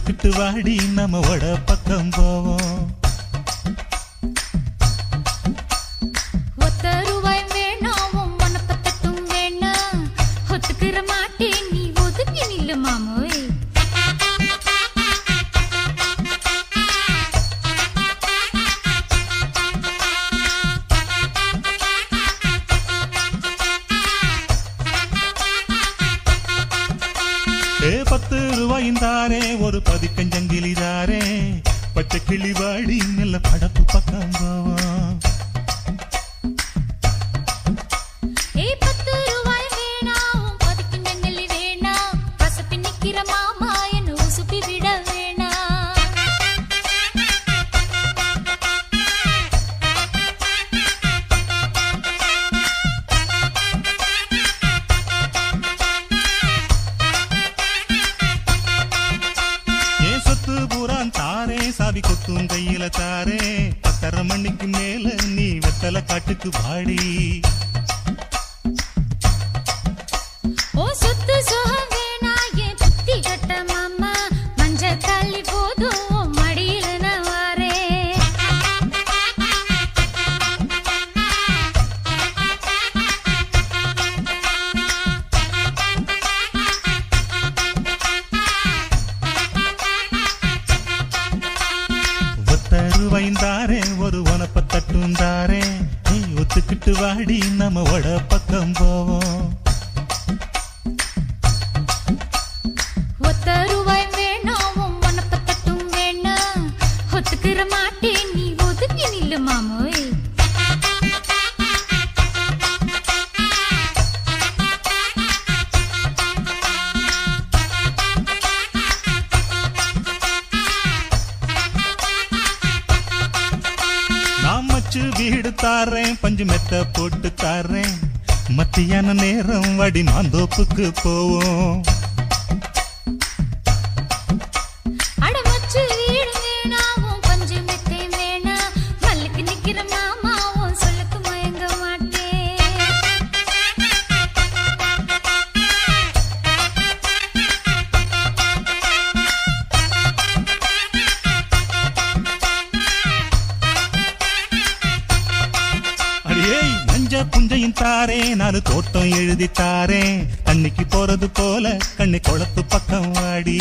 ஒத்துக்கிட்டு வாடி நம்ம வட பக்கம் போவோம். ஒத்த ரூபாய் வேணாம் மனப்பத்தட்டும் வேணாம் ஒத்துக்கிற மாட்டேன் நீ ஒதுக்கி நில்லு மாமோய். ₹10 தாரே ஒரு பதிக்கஞ்சங்கிலி தாரே பச்சை கிளி வாடி நல்ல படப்பு பக்கம் போவோம். ₹10 வேணாம் பதிக்கஞ்சங்கிலி வேணாம் பசப்பி நிக்கிற மாமா என்ன உசுப்பி விட வேணாம். தாரே சாவி கொத்தும் கையில தாரே 10:30 மணிக்கு மேல நீ வெத்தல காட்டுக்கு வாடி. ஓ சொத்து சுகம் வேணா என் புத்தி கட்ட மாமா மஞ்ச தள்ளி போதும் மடியில நான் வாரேன். ₹10 தாரே ஒரு உனப்பத்தட்டும் தாரே ஒத்துக்கிட்டு வாடி நம்ம வட பக்கம் போவோம். ஒத்த ரூபாய் வேணாம் மனப்பத்தட்டும் வேணாம் ஒத்துக்கிற மாட்டேன் நீ ஒதுக்கி நில்லு மாமோய். நான் மச்சு வீடு தாரேன் பஞ்சு மெத்த போட்டு தாரேன் மத்தியான நேரம் வடி மாந்தோப்புக்கு போவோம். அடமச்சு வீடு வேணாவும் பஞ்சு மெத்தை வேணா மல்லுக்கு நிக்கிற மாமாவும் சொல்லுக்கு மயங்க மாட்டேன். அடியே நஞ்ச புஞ்சையும் தாரே நாலு தோட்டம் எழுதி தாரேன் தண்ணிக்கு போறது போல கண்ணி குளத்து பக்கம் வாடி.